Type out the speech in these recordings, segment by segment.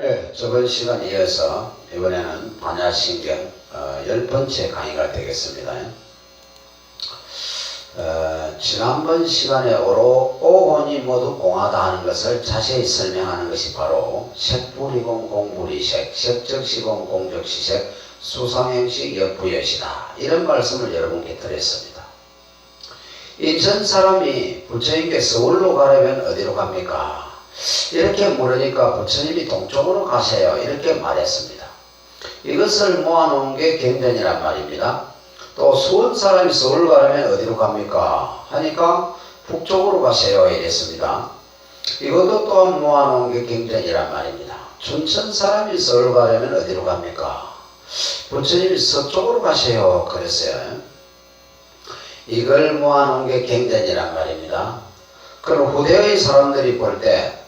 예, 저번 시간에 이어서 이번에는 반야신경 10번째 강의가 되겠습니다. 지난번 시간에 오혼이 모두 공하다 하는 것을 자세히 설명하는 것이 바로 색불이공 공불이색, 색적시공 공적시색, 수상행식 역부여시다, 이런 말씀을 여러분께 드렸습니다. 인천 사람이 부처님께 서울로 가려면 어디로 갑니까? 이렇게 물으니까 부처님이 동쪽으로 가세요, 이렇게 말했습니다. 이것을 모아놓은 게 경전이란 말입니다. 또 수원 사람이 서울 가려면 어디로 갑니까? 하니까 북쪽으로 가세요, 이랬습니다. 이것도 또한 모아놓은 게 경전이란 말입니다. 춘천 사람이 서울 가려면 어디로 갑니까? 부처님이 서쪽으로 가세요, 그랬어요. 이걸 모아놓은 게 경전이란 말입니다. 그럼 후대의 사람들이 볼 때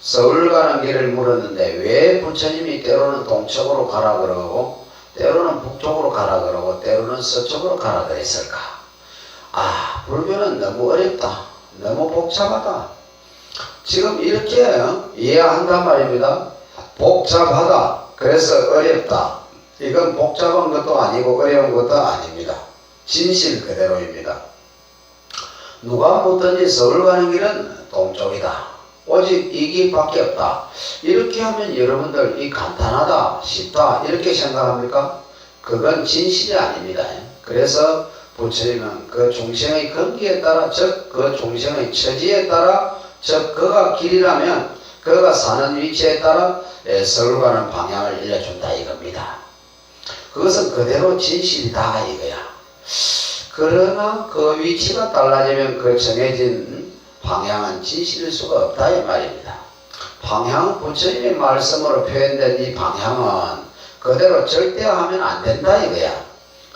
서울 가는 길을 물었는데 왜 부처님이 때로는 동쪽으로 가라 그러고 때로는 북쪽으로 가라 그러고 때로는 서쪽으로 가라 그랬을까? 아, 불교는 너무 어렵다, 너무 복잡하다, 지금 이렇게 이해한단 말입니다. 복잡하다, 그래서 어렵다, 이건 복잡한 것도 아니고 어려운 것도 아닙니다. 진실 그대로입니다. 누가 묻든지 서울 가는 길은 동쪽이다, 오직 이 길밖에 없다, 이렇게 하면 여러분들 이 간단하다, 쉽다 이렇게 생각합니까? 그건 진실이 아닙니다. 그래서 부처님은 그 중생의根기에 따라, 즉 그 중생의 처지에 따라, 즉 그가 길이라면 그가 사는 위치에 따라 서울 가는 방향을 알려준다 이겁니다. 그것은 그대로 진실이다 이거야. 그러나 그 위치가 달라지면 그 정해진 방향은 진실일 수가 없다 이 말입니다. 방향은 부처님의 말씀으로 표현된 이 방향은 그대로 절대화하면 안 된다 이거야.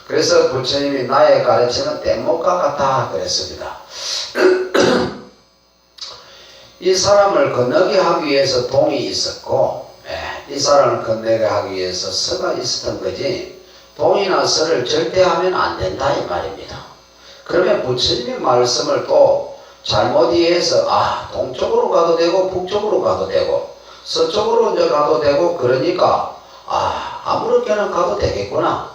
그래서 부처님이 나의 가르침은 뗏목과 같다 그랬습니다. 이 사람을 건너게 하기 위해서 동이 있었고, 이 사람을 건너게 하기 위해서 서가 있었던 거지, 동이나 서를 절대하면 안 된다 이 말입니다. 그러면 부처님의 말씀을 또 잘못 이해해서 동쪽으로 가도 되고 북쪽으로 가도 되고 서쪽으로 이제 가도 되고 그러니까 아무렇게나 가도 되겠구나,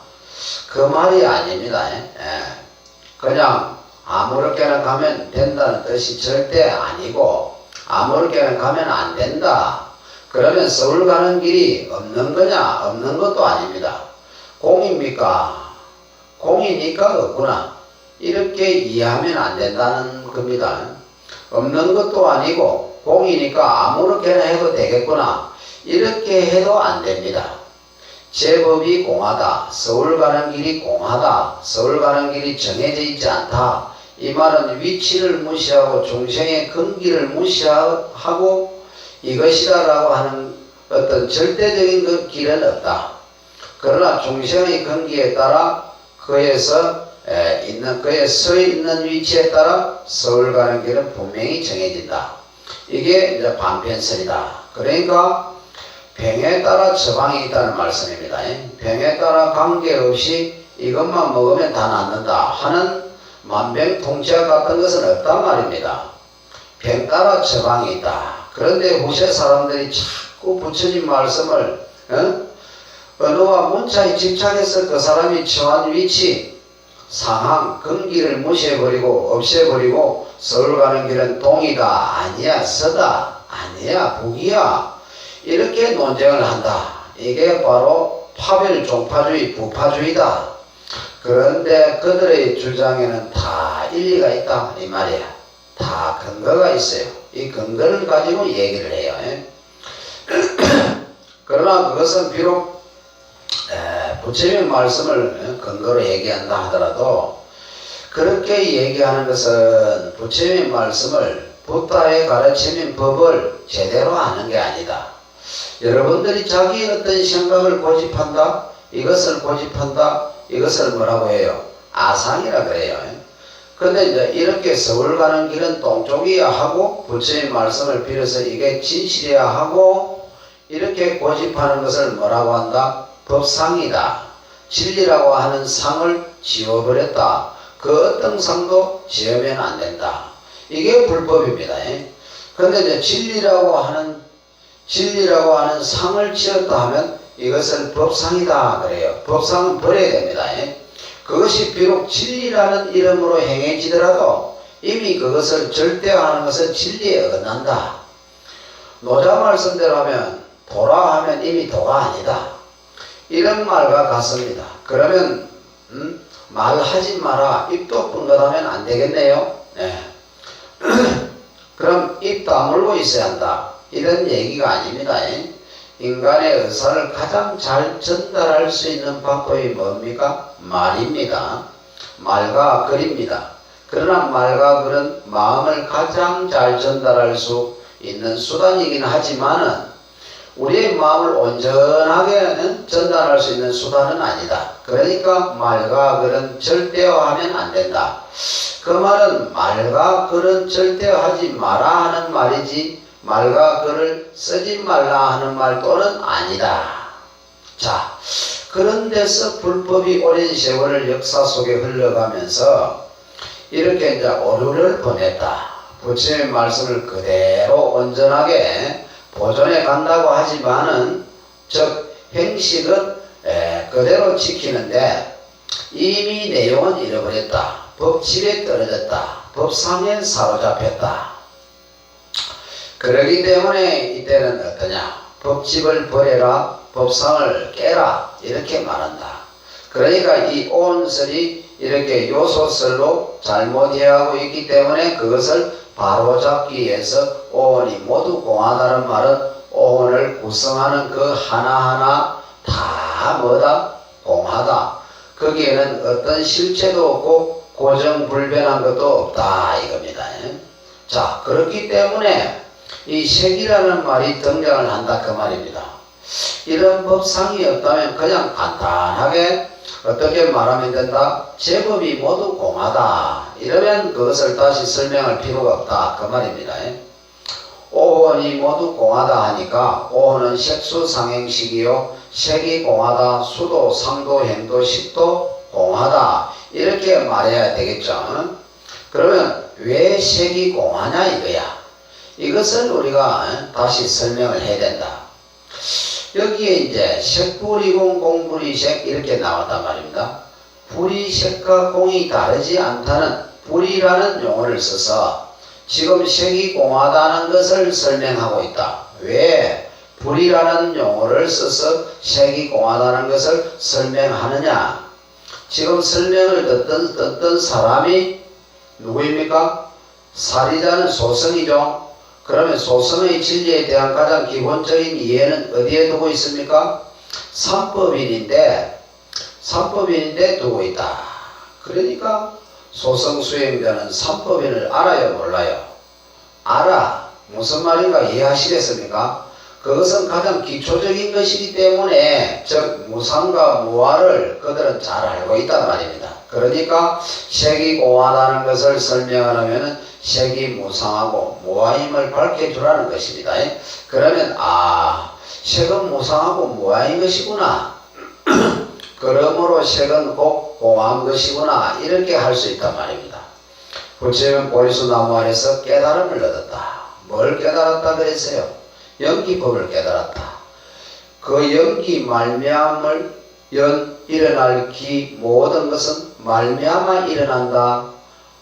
그 말이 아닙니다. 그냥 아무렇게나 가면 된다는 뜻이 절대 아니고, 아무렇게나 가면 안 된다 그러면 서울 가는 길이 없는 거냐? 없는 것도 아닙니다. 공입니까? 공이니까 없구나, 이렇게 이해하면 안 된다는 겁니다. 없는 것도 아니고 공이니까 아무렇게나 해도 되겠구나, 이렇게 해도 안 됩니다. 제법이 공하다, 서울 가는 길이 공하다, 서울 가는 길이 정해져 있지 않다, 이 말은 위치를 무시하고 중생의 근기를 무시하고 이것이다 라고 하는 어떤 절대적인 그 길은 없다. 그러나 중생의 근기에 따라 그의 서 있는 위치에 따라 서울 가는 길은 분명히 정해진다. 이게 이제 반편설이다. 그러니까 병에 따라 처방이 있다는 말씀입니다. 병에 따라 관계없이 이것만 먹으면 다 낫는다 하는 만병통치약 같은 것은 없단 말입니다. 병 따라 처방이 있다. 그런데 후세 사람들이 자꾸 부처님 말씀을 언어와 문자에 집착해서 그 사람이 처한 위치, 상황, 근기를 무시해버리고 없애버리고 서울 가는 길은 동이다, 아니야, 서다, 아니야, 북이야, 이렇게 논쟁을 한다. 이게 바로 파별 종파주의, 부파주의다. 그런데 그들의 주장에는 다 일리가 있다 이 말이야. 다 근거가 있어요. 이 근거를 가지고 얘기를 해요. 그러나 그것은 비록 부처님의 말씀을 근거로 얘기한다 하더라도 그렇게 얘기하는 것은 부처님의 말씀을 부다의 가르치는 법을 제대로 아는 게 아니다. 여러분들이 자기의 어떤 생각을 고집한다, 이것을 고집한다, 이것을 뭐라고 해요? 아상이라 그래요. 근데 이제 이렇게 서울 가는 길은 동쪽이야 하고 부처님의 말씀을 빌어서 이게 진실이야 하고 이렇게 고집하는 것을 뭐라고 한다? 법상이다. 진리라고 하는 상을 지워버렸다. 그 어떤 상도 지으면 안 된다. 이게 불법입니다. 그런데 이제 진리라고 하는 진리라고 하는 상을 지었다 하면 이것을 법상이다 그래요. 법상은 버려야 됩니다. 그것이 비록 진리라는 이름으로 행해지더라도 이미 그것을 절대화하는 것은 진리에 어긋난다. 노자 말씀대로 하면 도라 하면 이미 도가 아니다. 이런 말과 같습니다. 그러면 말하지 마라. 입도 뻥긋하면 안 되겠네요. 네. 그럼 입 다물고 있어야 한다. 이런 얘기가 아닙니다. 인간의 의사를 가장 잘 전달할 수 있는 방법이 뭡니까? 말입니다. 말과 글입니다. 그러나 말과 글은 마음을 가장 잘 전달할 수 있는 수단이긴 하지만은 우리의 마음을 온전하게 전달할 수 있는 수단은 아니다. 그러니까 말과 글은 절대화하면 안 된다. 그 말은 말과 글은 절대화하지 마라 하는 말이지 말과 글을 쓰지 말라 하는 말 또는 아니다. 자, 그런 데서 불법이 오랜 세월을 역사 속에 흘러가면서 이렇게 이제 오류를 범했다. 부처님의 말씀을 그대로 온전하게 보존해 간다고 하지만은 즉 행식은 그대로 지키는데 이미 내용은 잃어버렸다. 법칙에 떨어졌다. 법상에 사로잡혔다. 그러기 때문에 이때는 어떠냐? 법칙을 버려라, 법상을 깨라 이렇게 말한다. 그러니까 이 오온설이 이렇게 요소설로 잘못 이해하고 있기 때문에 그것을 바로잡기 위해서 오온이 모두 공하다는 말은 오온을 구성하는 그 하나하나 다 뭐다? 공하다. 거기에는 어떤 실체도 없고 고정불변한 것도 없다 이겁니다. 자, 그렇기 때문에 이 색이라는 말이 등장을 한다 그 말입니다. 이런 법상이 없다면 그냥 간단하게 어떻게 말하면 된다? 제법이 모두 공하다. 이러면 그것을 다시 설명할 필요가 없다 그 말입니다. 오온이 모두 공하다 하니까 오온은 색수상행식이요 색이 공하다, 수도, 상도, 행도, 식도 공하다 이렇게 말해야 되겠죠. 그러면 왜 색이 공하냐 이거야. 이것을 우리가 다시 설명을 해야 된다. 여기에 이제 색불이공 공불이색 이렇게 나왔단 말입니다. 불이 색과 공이 다르지 않다는 불이라는 용어를 써서 지금 색이 공하다는 것을 설명하고 있다. 왜 불이라는 용어를 써서 색이 공하다는 것을 설명하느냐? 지금 설명을 듣던 사람이 누구입니까? 사리자는 소성이죠. 그러면 소성의 진리에 대한 가장 기본적인 이해는 어디에 두고 있습니까? 삼법인인데 두고 있다. 그러니까 소성 수행자는 삼법인을 알아요 몰라요? 알아. 무슨 말인가 이해하시겠습니까? 그것은 가장 기초적인 것이기 때문에 즉 무상과 무아를 그들은 잘 알고 있단 말입니다. 그러니까 색이 공하다는 것을 설명하려면 색이 무상하고 무아임을 밝혀주라는 것입니다. 그러면 색은 무상하고 무아인 것이구나. 그러므로 색은 꼭 공한 것이구나 이렇게 할 수 있단 말입니다. 부처님은 보리수나무 아래서 깨달음을 얻었다. 뭘 깨달았다 그랬어요? 연기법을 깨달았다. 그 연기 말미암을 일어날 기 모든 것은 말미암아 일어난다.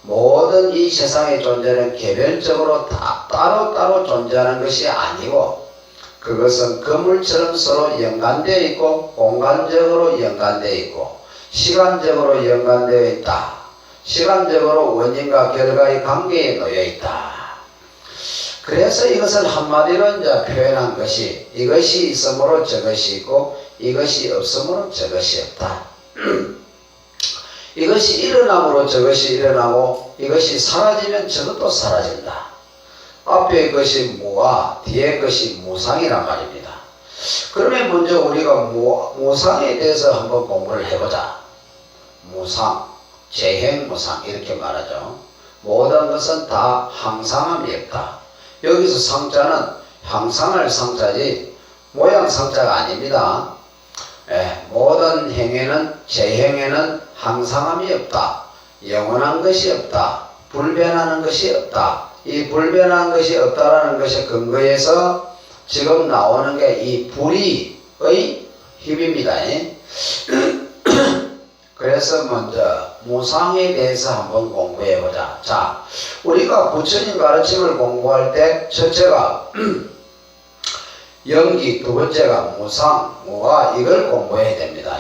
모든 이 세상의 존재는 개별적으로 다 따로따로 존재하는 것이 아니고 그것은 그물처럼 서로 연관되어 있고 공간적으로 연관되어 있고 시간적으로 연관되어 있다. 시간적으로 원인과 결과의 관계에 놓여 있다. 그래서 이것을 한마디로 이제 표현한 것이 이것이 있으므로 저것이 있고 이것이 없으므로 저것이 없다. 이것이 일어남으로 저것이 일어나고 이것이 사라지면 저것도 사라진다. 앞에 것이 무아, 뒤에 것이 무상이란 말입니다. 그러면 먼저 우리가 무상에 대해서 한번 공부를 해보자. 무상, 재행무상 이렇게 말하죠. 모든 것은 다 항상함이 없다. 여기서 상자는 항상할 상자지 모양 상자가 아닙니다. 모든 행에는 재행에는 항상함이 없다. 영원한 것이 없다. 불변하는 것이 없다. 이 불변한 것이 없다라는 것에 근거해서 지금 나오는 게 이 불의의 힘입니다. 그래서 먼저 무상에 대해서 한번 공부해 보자. 자, 우리가 부처님 가르침을 공부할 때 첫째가 영기, 두 번째가 무상, 무가, 이걸 공부해야 됩니다.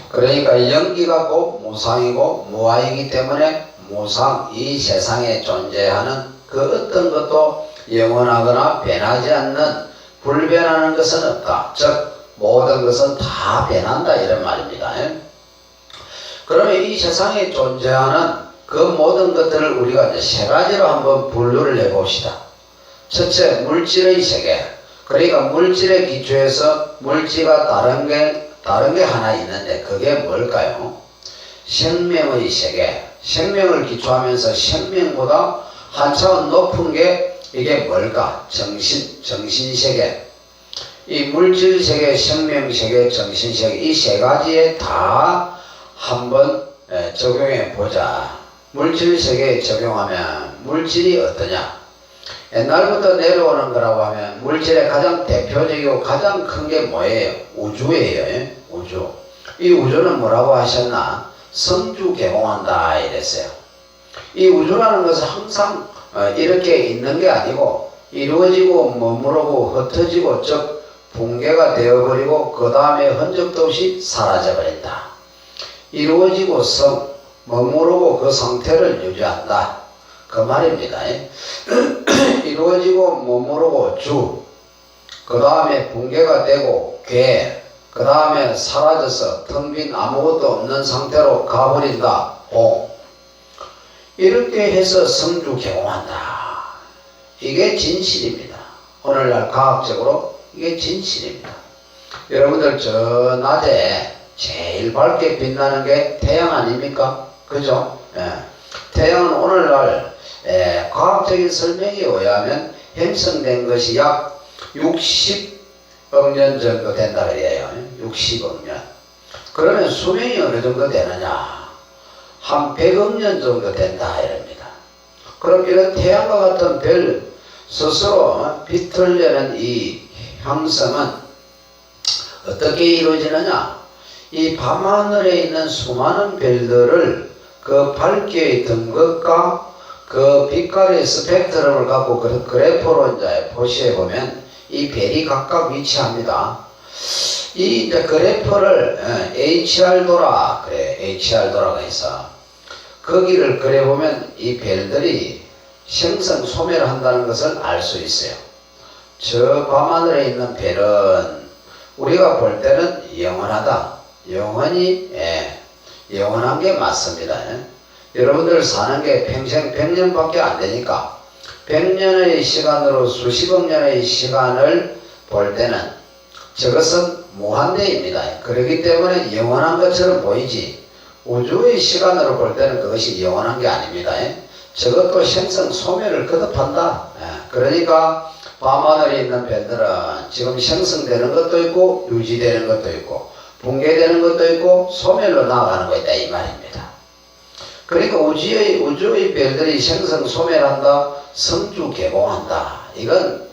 그러니까 영기가 곧 무상이고 무아이기 때문에 무상, 이 세상에 존재하는 그 어떤 것도 영원하거나 변하지 않는, 불변하는 것은 없다. 즉 모든 것은 다 변한다, 이런 말입니다. 그러면 이 세상에 존재하는 그 모든 것들을 우리가 이제 세 가지로 한번 분류를 해봅시다. 첫째, 물질의 세계. 그러니까 물질의 기초에서 물질과 다른 게 하나 있는데 그게 뭘까요? 생명의 세계. 생명을 기초하면서 생명보다 한차원 높은 게 이게 뭘까? 정신세계. 이 물질세계, 생명세계, 정신세계, 이 세 가지에 다 한번 적용해 보자. 물질세계에 적용하면 물질이 어떠냐? 옛날부터 내려오는 거라고 하면 물질의 가장 대표적이고 가장 큰 게 뭐예요? 우주예요. 우주. 이 우주는 뭐라고 하셨나? 성주개공한다 이랬어요. 이 우주라는 것은 항상 이렇게 있는 게 아니고 이루어지고 머무르고 흩어지고, 즉 붕괴가 되어버리고 그 다음에 흔적도 없이 사라져버린다. 이루어지고 머무르고 그 상태를 유지한다, 그 말입니다. 이루어지고 머무르고 주, 그 다음에 붕괴가 되고 괴, 그 다음에 사라져서 텅 빈 아무것도 없는 상태로 가버린다, 공. 이렇게 해서 성주개공한다. 이게 진실입니다. 오늘날 과학적으로 이게 진실입니다. 여러분들 저 낮에 제일 밝게 빛나는 게 태양 아닙니까? 그죠? 태양은 오늘날 과학적인 설명에 의하면 형성된 것이 약 60억 년 정도 된다 그래요. 60억 년. 그러면 수명이 어느 정도 되느냐? 한 100억 년 정도 된다 이럽니다. 그럼 이런 태양과 같은 별 스스로 빛을 내는 이 형성은 어떻게 이루어지느냐? 이 밤하늘에 있는 수많은 별들을 그 밝기의 등급과 그 빛깔의 스펙트럼을 갖고 그 그래프로 이제 표시해 보면 이 별이 각각 위치합니다. 이 이제 그래프를 HR도라 그래. HR도라가 있어. 거기를 그래 보면 이 별들이 생성 소멸을 한다는 것을 알 수 있어요. 저 밤하늘에 있는 별은 우리가 볼 때는 영원하다. 영원히 영원한 게 맞습니다. 여러분들 사는 게 평생 100년밖에 안 되니까 100년의 시간으로 수십억 년의 시간을 볼 때는 저것은 무한대입니다. 그렇기 때문에 영원한 것처럼 보이지 우주의 시간으로 볼 때는 그것이 영원한 게 아닙니다. 저것도 생성 소멸을 거듭한다. 그러니까 밤하늘에 있는 별들은 지금 생성되는 것도 있고 유지되는 것도 있고 붕괴되는 것도 있고 소멸로 나아가는 거 있다 이 말입니다. 그러니까 우주의 별들이 생성 소멸한다, 성주개공한다. 이건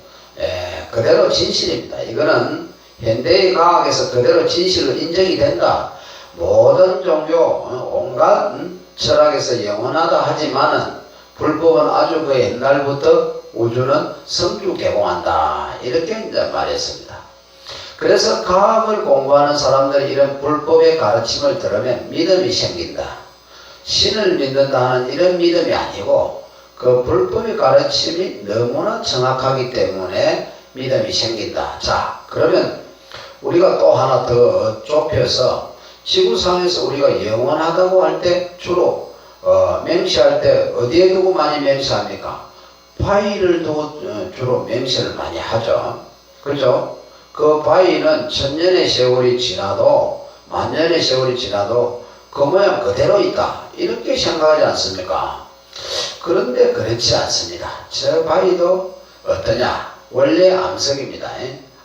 그대로 진실입니다. 이거는 현대의 과학에서 그대로 진실로 인정이 된다. 모든 종교 온갖 철학에서 영원하다 하지만은 불법은 아주 그 옛날부터 우주는 성주개공한다 이렇게 이제 말했습니다. 그래서 과학을 공부하는 사람들이 이런 불법의 가르침을 들으면 믿음이 생긴다. 신을 믿는다는 이런 믿음이 아니고 그 불법의 가르침이 너무나 정확하기 때문에 믿음이 생긴다. 자, 그러면 우리가 또 하나 더 좁혀서 지구상에서 우리가 영원하다고 할 때 주로 맹세할 때 어디에 두고 많이 맹세합니까? 바위를 두고 주로 맹세를 많이 하죠. 그죠? 그 바위는 천년의 세월이 지나도 만년의 세월이 지나도 그 모양 그대로 있다 이렇게 생각하지 않습니까? 그런데 그렇지 않습니다. 저 바위도 어떠냐? 원래 암석입니다.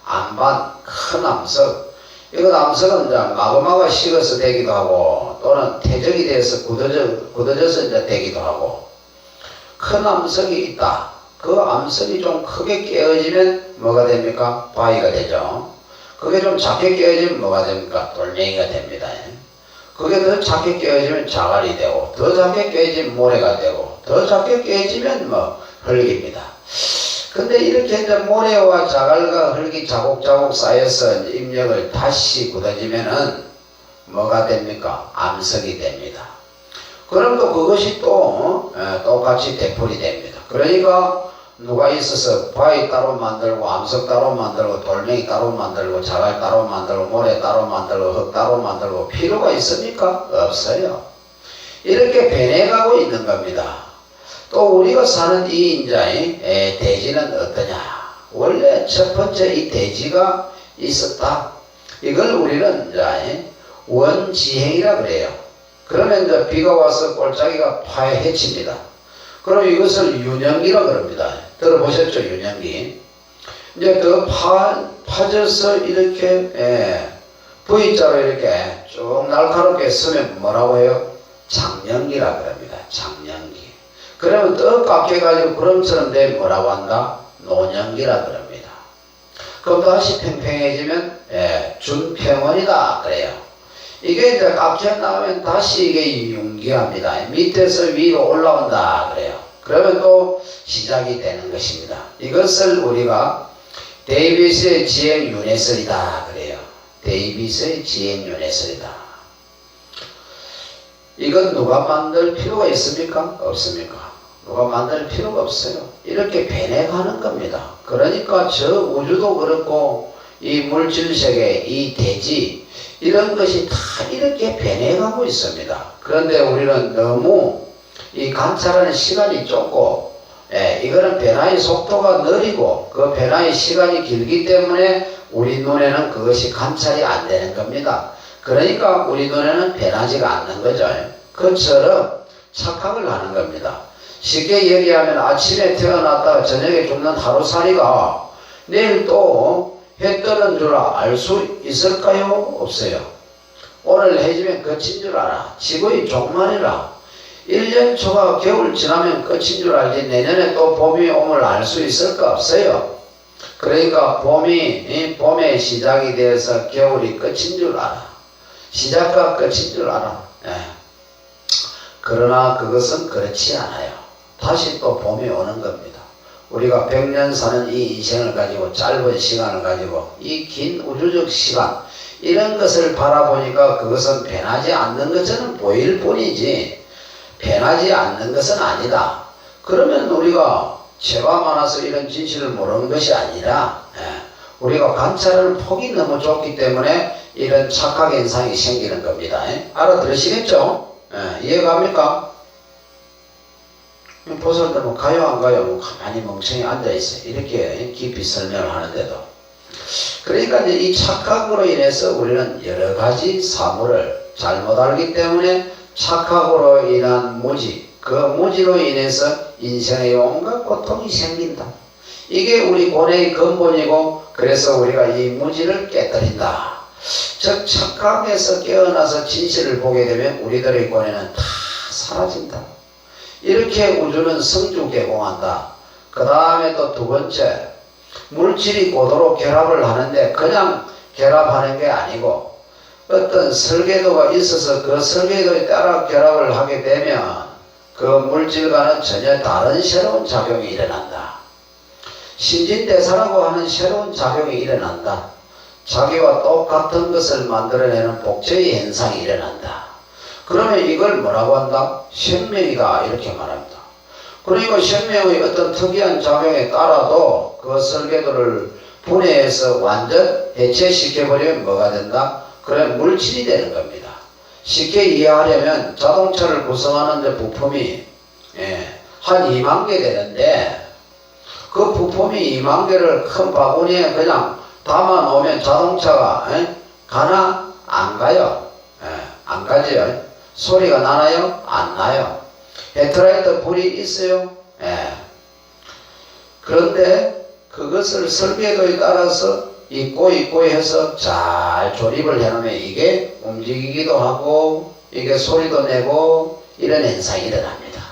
암반 큰 암석 이건 암석은 이제 마그마가 식어서 되기도 하고 또는 퇴적이 돼서 굳어져서 이제 되기도 하고 큰 암석이 있다. 그 암석이 좀 크게 깨어지면 뭐가 됩니까? 바위가 되죠. 그게 좀 작게 깨어지면 뭐가 됩니까? 돌멩이가 됩니다. 그게 더 작게 깨어지면 자갈이 되고 더 작게 깨어지면 모래가 되고 더 작게 깨어지면 뭐 흙입니다. 근데 이렇게 이제 모래와 자갈과 흙이 자국자국 쌓여서 입력을 다시 굳어지면은 뭐가 됩니까? 암석이 됩니다. 그럼 또 그것이 또 똑같이 되풀이 됩니다. 그러니까 누가 있어서 바위 따로 만들고 암석 따로 만들고 돌멩이 따로 만들고 자갈 따로 만들고 모래 따로 만들고 흙 따로 만들고 필요가 있습니까? 없어요. 이렇게 변해가고 있는 겁니다. 또 우리가 사는 이 인자의 대지는 어떠냐? 원래 첫 번째 이 대지가 있었다. 이걸 우리는 이제 원지행이라 그래요. 그러면 이제 비가 와서 골짜기가 파헤칩니다. 그럼 이것을 윤영기라 그럽니다. 들어보셨죠? 윤영기. 이제 더 파져서 이렇게 V자로 이렇게 쭉 날카롭게 쓰면 뭐라고 해요? 장영기라 그럽니다. 장영기. 그러면 더 깎여가지고 구름처럼 되면 뭐라고 한다? 노년기라 그럽니다. 그럼 다시 팽팽해지면 준평원이다 그래요. 이게 이제 깎여 나오면 다시 이게 융기합니다. 밑에서 위로 올라온다 그래요. 그러면 또 시작이 되는 것입니다. 이것을 우리가 데이빗의 지행 윤회설이다 그래요. 데이빗의 지행 윤회설이다. 이건 누가 만들 필요가 있습니까? 없습니까? 누가 만들 필요가 없어요. 이렇게 변해가는 겁니다. 그러니까 저 우주도 그렇고 이 물질세계, 이 대지 이런 것이 다 이렇게 변해가고 있습니다. 그런데 우리는 너무 이 관찰하는 시간이 좁고 이거는 변화의 속도가 느리고 그 변화의 시간이 길기 때문에 우리 눈에는 그것이 관찰이 안 되는 겁니다. 그러니까 우리 눈에는 변하지가 않는 거죠. 그처럼 착각을 하는 겁니다. 쉽게 얘기하면 아침에 태어났다가 저녁에 죽는 하루살이가 내일 또 해 뜨는 줄 알 수 있을까요? 없어요. 오늘 해지면 끝인 줄 알아. 지구의 종말이라. 1년 초가 겨울 지나면 끝인 줄 알지 내년에 또 봄이 오면 알 수 있을까? 없어요. 그러니까 봄의 시작이 되어서 겨울이 끝인 줄 알아. 시작과 끝인 줄 알아. 그러나 그것은 그렇지 않아요. 다시 또 봄이 오는 겁니다. 우리가 100년 사는 이 인생을 가지고 짧은 시간을 가지고 이 긴 우주적 시간 이런 것을 바라보니까 그것은 변하지 않는 것처럼 보일 뿐이지 변하지 않는 것은 아니다. 그러면 우리가 죄가 많아서 이런 진실을 모르는 것이 아니라 우리가 관찰하는 폭이 너무 좁기 때문에 이런 착각 현상이 생기는 겁니다. 알아들으시겠죠? 이해갑니까? 보살들 뭐 가요 안 가요? 뭐 가만히 멍청히 앉아있어요. 이렇게 깊이 설명을 하는데도. 그러니까 이제 이 착각으로 인해서 우리는 여러 가지 사물을 잘못 알기 때문에 착각으로 인한 무지, 그 무지로 인해서 인생의 온갖 고통이 생긴다. 이게 우리 고뇌의 근본이고 그래서 우리가 이 무지를 깨뜨린다. 즉 착각에서 깨어나서 진실을 보게 되면 우리들의 고뇌는 다 사라진다. 이렇게 우주는 성주개공한다. 그 다음에 또 두 번째, 물질이 고도로 결합을 하는데 그냥 결합하는 게 아니고 어떤 설계도가 있어서 그 설계도에 따라 결합을 하게 되면 그 물질과는 전혀 다른 새로운 작용이 일어난다. 신진대사라고 하는 새로운 작용이 일어난다. 자기와 똑같은 것을 만들어내는 복제의 현상이 일어난다. 그러면 이걸 뭐라고 한다? 생명이다 이렇게 말합니다. 그러니까 생명의 어떤 특이한 작용에 따라도 그 설계도를 분해해서 완전 해체시켜버리면 뭐가 된다? 그래 물질이 되는 겁니다. 쉽게 이해하려면 자동차를 구성하는 데 부품이 한 2만 개 되는데 그 부품이 2만 개를 큰 바구니에 그냥 담아 놓으면 자동차가 가나? 안 가요. 안 가지요. 소리가 나나요? 안 나요. 헤드라이트 불이 있어요? 그런데 그것을 설계도에 따라서 이 꼬이 해서 잘 조립을 해놓으면 이게 움직이기도 하고 이게 소리도 내고 이런 현상이 일어납니다.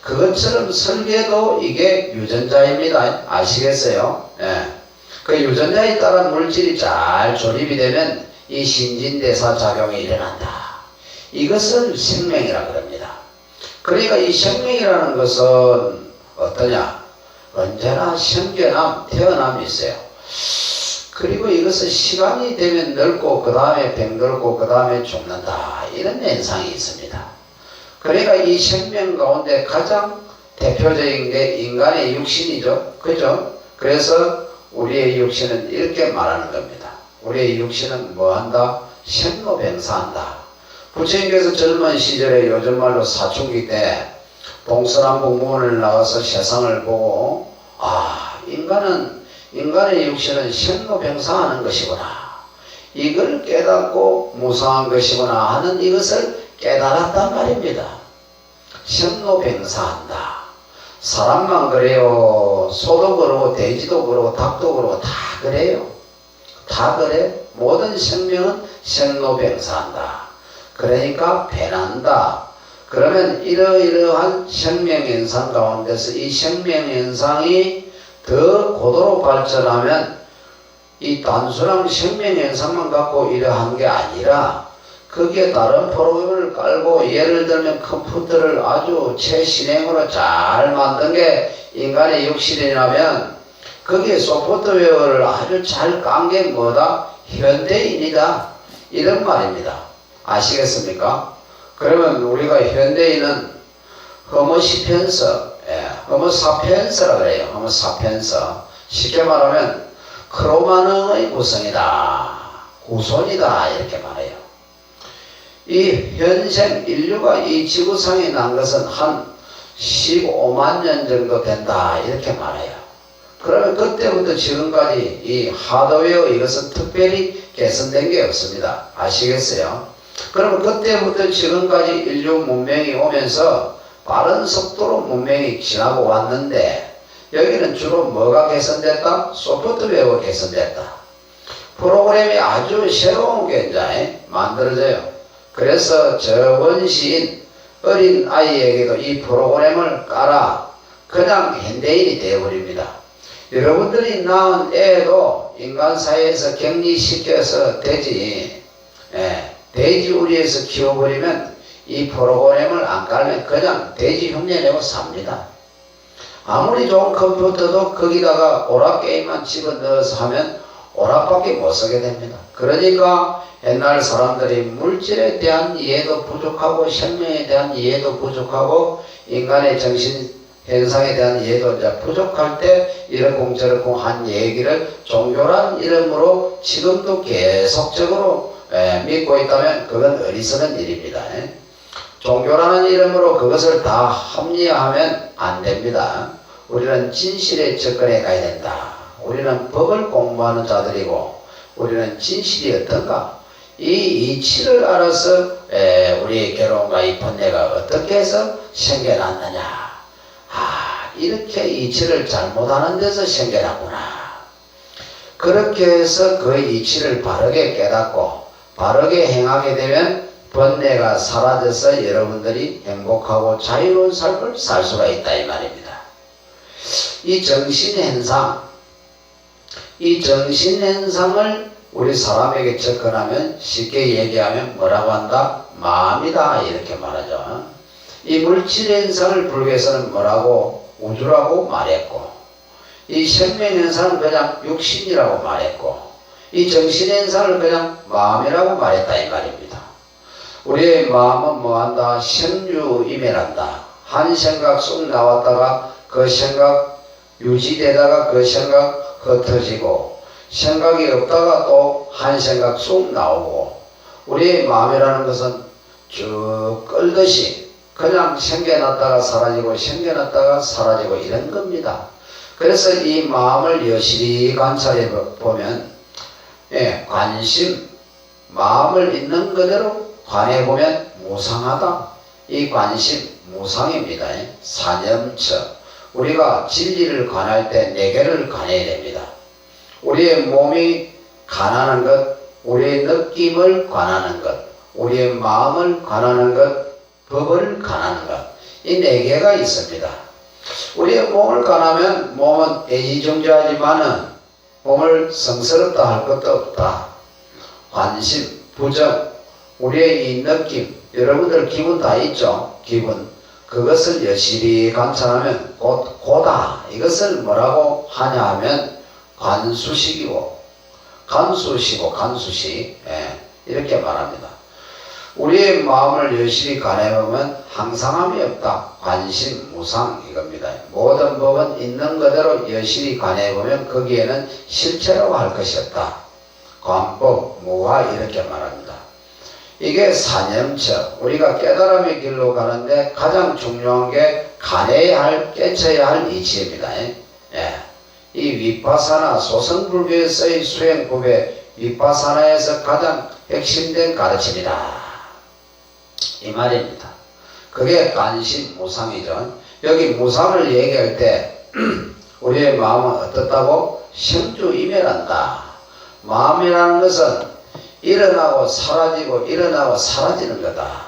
그것처럼 설계도 이게 유전자입니다. 아시겠어요? 예. 그 유전자에 따른 물질이 잘 조립이 되면 이 신진대사 작용이 일어난다. 이것을 생명이라고 합니다. 그러니까 이 생명이라는 것은 어떠냐? 언제나 생겨남, 태어남이 있어요. 그리고 이것은 시간이 되면 늙고 그 다음에 병들고 그 다음에 죽는다. 이런 현상이 있습니다. 그러니까 이 생명 가운데 가장 대표적인 게 인간의 육신이죠. 그죠? 그래서 우리의 육신은 이렇게 말하는 겁니다. 우리의 육신은 뭐한다? 생로병사한다. 부처님께서 젊은 시절에 요즘 말로 사춘기 때 동서남북문을 나가서 세상을 보고 인간의 육신은 생로병사하는 것이구나. 이걸 깨닫고 무상한 것이구나 하는 이것을 깨달았단 말입니다. 생로병사한다. 사람만 그래요. 소도 그러고 돼지도 그러고 닭도 그러고 다 그래요. 다 그래. 모든 생명은 생로병사한다. 그러니까 변한다. 그러면 이러이러한 생명현상 가운데서 이 생명현상이 더 고도로 발전하면 이 단순한 생명현상만 갖고 이러한 게 아니라 거기에 다른 프로그램을 깔고 예를 들면 컴퓨터를 아주 최신형으로 잘 만든 게 인간의 육신이라면 거기에 소프트웨어를 아주 잘 깐 게 뭐다? 현대인이다. 이런 말입니다. 아시겠습니까? 그러면 우리가 현대인은 호모시피엔서, 호모사피엔스라 그래요. 호모사피엔서. 쉽게 말하면 크로마능의 구성이다. 후손이다. 이렇게 말해요. 이 현생 인류가 이 지구상에 난 것은 한 15만 년 정도 된다. 이렇게 말해요. 그러면 그때부터 지금까지 이 하드웨어 이것은 특별히 개선된 게 없습니다. 아시겠어요? 그러면 그때부터 지금까지 인류 문명이 오면서 빠른 속도로 문명이 지나고 왔는데 여기는 주로 뭐가 개선됐다? 소프트웨어가 개선됐다. 프로그램이 아주 새로운 게 이제 만들어져요. 그래서 저 원시인 어린 아이에게도 이 프로그램을 깔아 그냥 현대인이 되어버립니다. 여러분들이 낳은 애도 인간 사회에서 격리시켜서 돼지 우리에서 키워버리면 이 프로그램을 안 깔면 그냥 돼지 흉내내고 삽니다. 아무리 좋은 컴퓨터도 거기다가 오락게임만 집어넣어서 하면 오락밖에 못 쓰게 됩니다. 그러니까 옛날 사람들이 물질에 대한 이해도 부족하고 생명에 대한 이해도 부족하고 인간의 정신 현상에 대한 이해도 이제 부족할 때 이러쿵 저러쿵 한 얘기를 종교란 이름으로 지금도 계속적으로 믿고 있다면 그건 어리석은 일입니다. 종교라는 이름으로 그것을 다 합리화하면 안 됩니다. 우리는 진실에 접근해 가야 된다. 우리는 법을 공부하는 자들이고 우리는 진실이 어떤가? 이 이치를 알아서 우리의 괴로움과 이 번뇌가 어떻게 해서 생겨났느냐. 이렇게 이치를 잘못하는 데서 생겨났구나. 그렇게 해서 그 이치를 바르게 깨닫고 바르게 행하게 되면 번뇌가 사라져서 여러분들이 행복하고 자유로운 삶을 살 수가 있다 이 말입니다. 이 정신현상, 이 정신현상을 우리 사람에게 접근하면 쉽게 얘기하면 뭐라고 한다? 마음이다 이렇게 말하죠. 이 물질현상을 불교에서는 뭐라고? 우주라고 말했고 이 생명현상을 그냥 육신이라고 말했고 이 정신현상을 그냥 마음이라고 말했다 이 말입니다. 우리의 마음은 뭐한다? 생유임해란다. 한 생각 쑥 나왔다가 그 생각 유지되다가 그 생각 흩어지고 생각이 없다가 또 한 생각 쑥 나오고 우리의 마음이라는 것은 쭉 끌듯이 그냥 생겨났다가 사라지고 생겨났다가 사라지고 이런 겁니다. 그래서 이 마음을 여실히 관찰해 보면 관심, 마음을 있는 그대로 관해보면 무상하다. 이 관심 무상입니다. 사념처. 우리가 진리를 관할 때 네 개를 관해야 됩니다. 우리의 몸이 관하는 것, 우리의 느낌을 관하는 것, 우리의 마음을 관하는 것, 법을 관하는 것, 이 네 개가 있습니다. 우리의 몸을 관하면 몸은 애지중지하지만은 몸을 성스럽다 할 것도 없다. 관심, 부정, 우리의 이 느낌, 여러분들 기분 다 있죠? 기분. 그것을 여실히 관찰하면 고다. 이것을 뭐라고 하냐 하면 관수식이고, 간수식. 예, 이렇게 말합니다. 우리의 마음을 여실히 관해보면 항상함이 없다. 관심, 무상 이겁니다. 모든 법은 있는 그대로 여실히 관해보면 거기에는 실체라고 할 것이 없다. 관법, 무화 이렇게 말합니다. 이게 사념처, 우리가 깨달음의 길로 가는데 가장 중요한 게 관해야 할, 깨쳐야 할 이치입니다. 예. 이 위파사나 소승불교에서의 수행법의 위파사나에서 가장 핵심된 가르침이다. 이 말입니다. 그게 관심, 무상이죠. 여기 무상을 얘기할 때 우리의 마음은 어떻다고? 생주이멸한다. 마음이라는 것은 일어나고 사라지고 일어나고 사라지는 거다.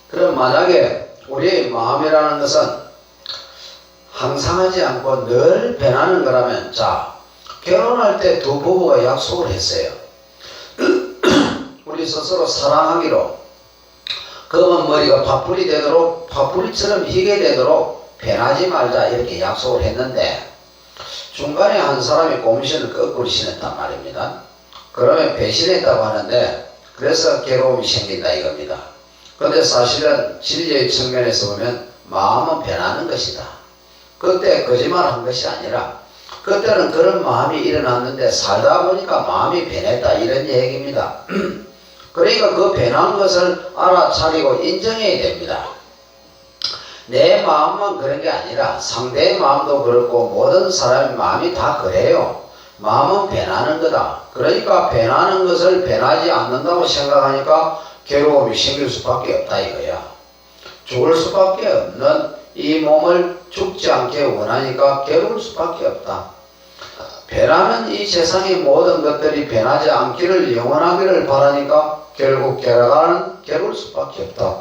그럼 만약에 우리의 마음이라는 것은 항상하지 않고 늘 변하는 거라면, 자, 결혼할 때 두 부부가 약속을 했어요. 우리 스스로 사랑하기로, 검은 머리가 파풀이 되도록, 파풀이처럼 희게 되도록 변하지 말자 이렇게 약속을 했는데 중간에 한 사람이 곰신을 거꾸로 신었단 말입니다. 그러면 배신했다고 하는데, 그래서 괴로움이 생긴다 이겁니다. 그런데 사실은 진리의 측면에서 보면 마음은 변하는 것이다. 그때 거짓말한 것이 아니라 그때는 그런 마음이 일어났는데 살다 보니까 마음이 변했다 이런 얘기입니다. 그러니까 그 변한 것을 알아차리고 인정해야 됩니다. 내 마음만 그런 게 아니라 상대의 마음도 그렇고 모든 사람의 마음이 다 그래요. 마음은 변하는 거다. 그러니까 변하는 것을 변하지 않는다고 생각하니까 괴로움이 생길 수밖에 없다 이거야. 죽을 수밖에 없는 이 몸을 죽지 않게 원하니까 괴로울 수밖에 없다. 변하는 이 세상의 모든 것들이 변하지 않기를, 영원하기를 바라니까 결국 괴로울 수밖에 없다.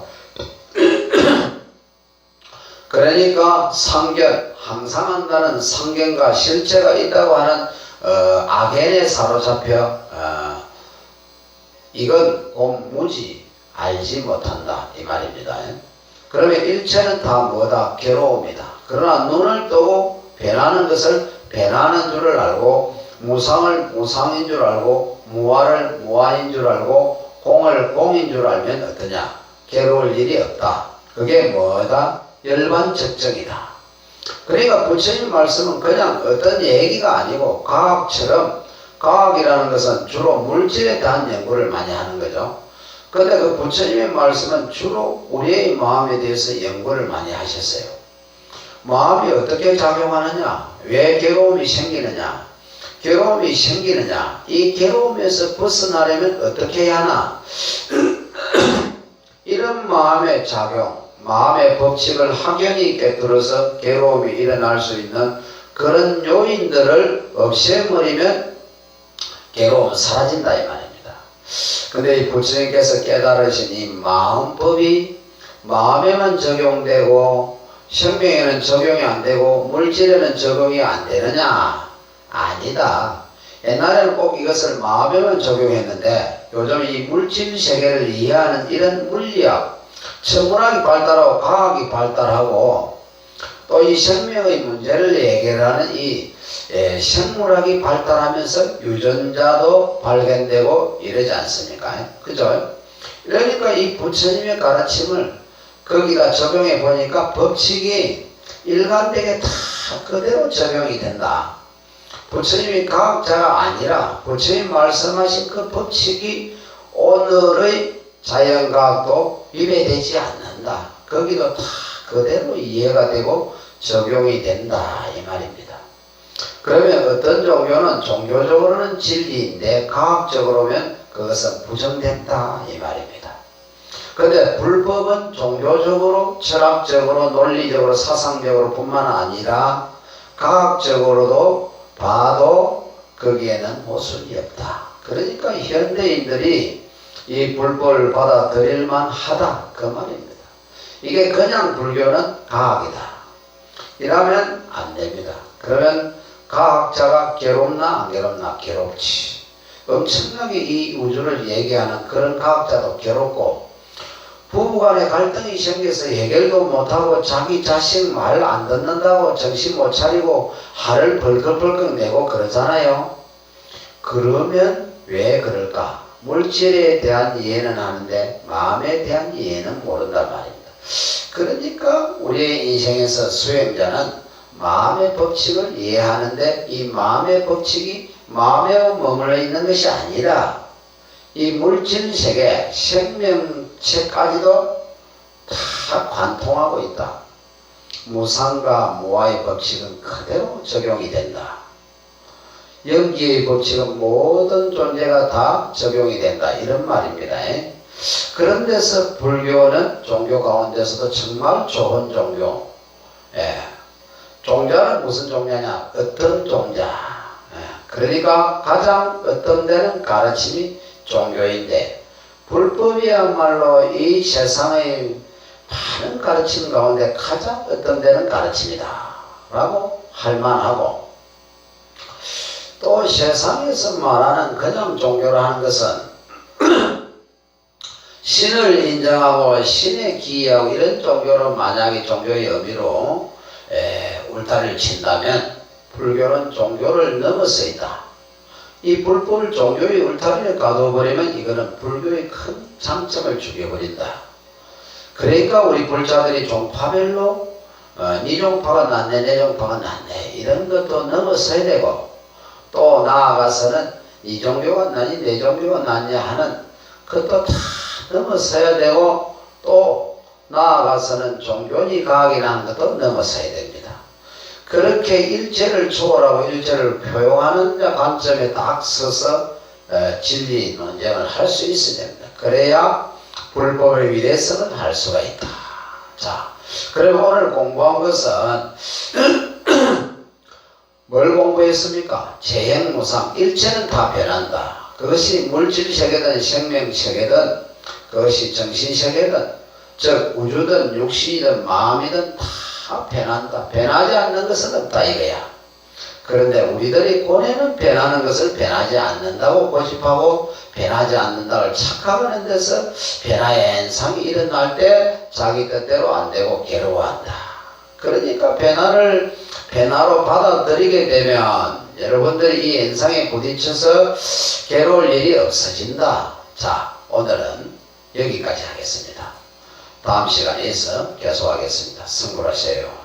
그러니까 상견, 항상 한다는 상견과 실체가 있다고 하는 악연에 사로잡혀 이건 곰무지 알지 못한다 이 말입니다. 그러면 일체는 다 뭐다? 괴로움이다. 그러나 눈을 뜨고 변하는 것을 변하는 줄을 알고, 무상을 무상인 줄 알고, 무아를 무아인 줄 알고, 공을 공인 줄 알면 어떠냐? 괴로울 일이 없다. 그게 뭐다? 열반적정이다. 그러니까 부처님 말씀은 그냥 어떤 얘기가 아니고 과학처럼, 과학이라는 것은 주로 물질에 대한 연구를 많이 하는 거죠. 그런데 그 부처님의 말씀은 주로 우리의 마음에 대해서 연구를 많이 하셨어요. 마음이 어떻게 작용하느냐? 왜 괴로움이 생기느냐? 괴로움이 생기느냐? 이 괴로움에서 벗어나려면 어떻게 해야 하나? 이런 마음의 작용, 마음의 법칙을 확연히 깨뜨려서 괴로움이 일어날 수 있는 그런 요인들을 없애버리면 괴로움은 사라진다 이 말입니다. 근데 이 부처님께서 깨달으신 이 마음법이 마음에만 적용되고 생명에는 적용이 안 되고 물질에는 적용이 안 되느냐? 아니다. 옛날에는 꼭 이것을 마음에만 적용했는데 요즘 이 물질 세계를 이해하는 이런 물리학, 천문학이 발달하고 과학이 발달하고 또 이 생명의 문제를 해결하는 이 생물학이 발달하면서 유전자도 발견되고 이러지 않습니까? 그죠? 그러니까 이 부처님의 가르침을 거기다 적용해 보니까 법칙이 일관되게 다 그대로 적용이 된다. 부처님이 과학자가 아니라 부처님 말씀하신 그 법칙이 오늘의 자연과학도 위배되지 않는다. 거기도 다 그대로 이해가 되고 적용이 된다 이 말입니다. 그러면 어떤 종교는 종교적으로는 진리인데 과학적으로 보면 그것은 부정된다 이 말입니다. 근데 불법은 종교적으로, 철학적으로, 논리적으로, 사상적으로 뿐만 아니라 과학적으로도 봐도 거기에는 모순이 없다. 그러니까 현대인들이 이 불법을 받아들일만 하다 그 말입니다. 이게 그냥 불교는 과학이다 이러면 안 됩니다. 그러면 과학자가 괴롭나 안 괴롭나? 괴롭지. 엄청나게 이 우주를 얘기하는 그런 과학자도 괴롭고, 부부간에 갈등이 생겨서 해결도 못하고 자기 자식 말 안 듣는다고 정신 못 차리고 화를 벌컥벌컥 내고 그러잖아요. 그러면 왜 그럴까? 물질에 대한 이해는 하는데 마음에 대한 이해는 모른단 말입니다. 그러니까 우리의 인생에서 수행자는 마음의 법칙을 이해하는데, 이 마음의 법칙이 마음에 머물러 있는 것이 아니라 이 물질 세계, 생명체까지도 다 관통하고 있다. 무상과 무아의 법칙은 그대로 적용이 된다. 연기의 법칙은 모든 존재가 다 적용이 된다. 이런 말입니다. 그런 데서 불교는 종교 가운데서도 정말 좋은 종교. 종자는 무슨 종자냐? 어떤 종자. 그러니까 가장 어떤 데는 가르침이 종교인데, 불법이야말로 이 세상의 많은 가르침 가운데 가장 어떤 데는 가르침이다 라고 할 만하고, 또 세상에서 말하는 그냥 종교라 하는 것은 신을 인정하고 신에 기이하고 이런 종교로, 만약에 종교의 의미로 울타리를 친다면 불교는 종교를 넘어서 있다. 이 불법을 종교의 울타리를 가둬버리면 이거는 불교의 큰 장점을 죽여버린다. 그러니까 우리 불자들이 종파별로 네 종파가 낫네, 내 종파가 낫네 이런 것도 넘어서야 되고, 또 나아가서는 이 종교가 낫니 내 종교가 낫냐 하는 것도 다 넘어서야 되고, 또 나아가서는 종교니 과학이라는 것도 넘어서야 됩니다. 그렇게 일체를 초월하고 일체를 표용하는 관점에 딱 서서 진리 논쟁을 할 수 있어야 됩니다. 그래야 불법의 위대성을 할 수가 있다. 자, 그럼 오늘 공부한 것은 뭘 공부했습니까? 재행무상, 일체는 다 변한다. 그것이 물질세계든 생명세계든 그것이 정신세계든, 즉 우주든 육신이든 마음이든 다 변한다. 변하지 않는 것은 없다 이거야. 그런데 우리들이 고뇌는 변하는 것을 변하지 않는다고 고집하고 변하지 않는다고 착각하는 데서 변화의 현상이 일어날 때 자기 뜻대로 안 되고 괴로워한다. 그러니까 변화로 받아들이게 되면 여러분들이 이 현상에 부딪혀서 괴로울 일이 없어진다. 자, 오늘은 여기까지 하겠습니다. 다음 시간에서 계속하겠습니다. 승부하세요.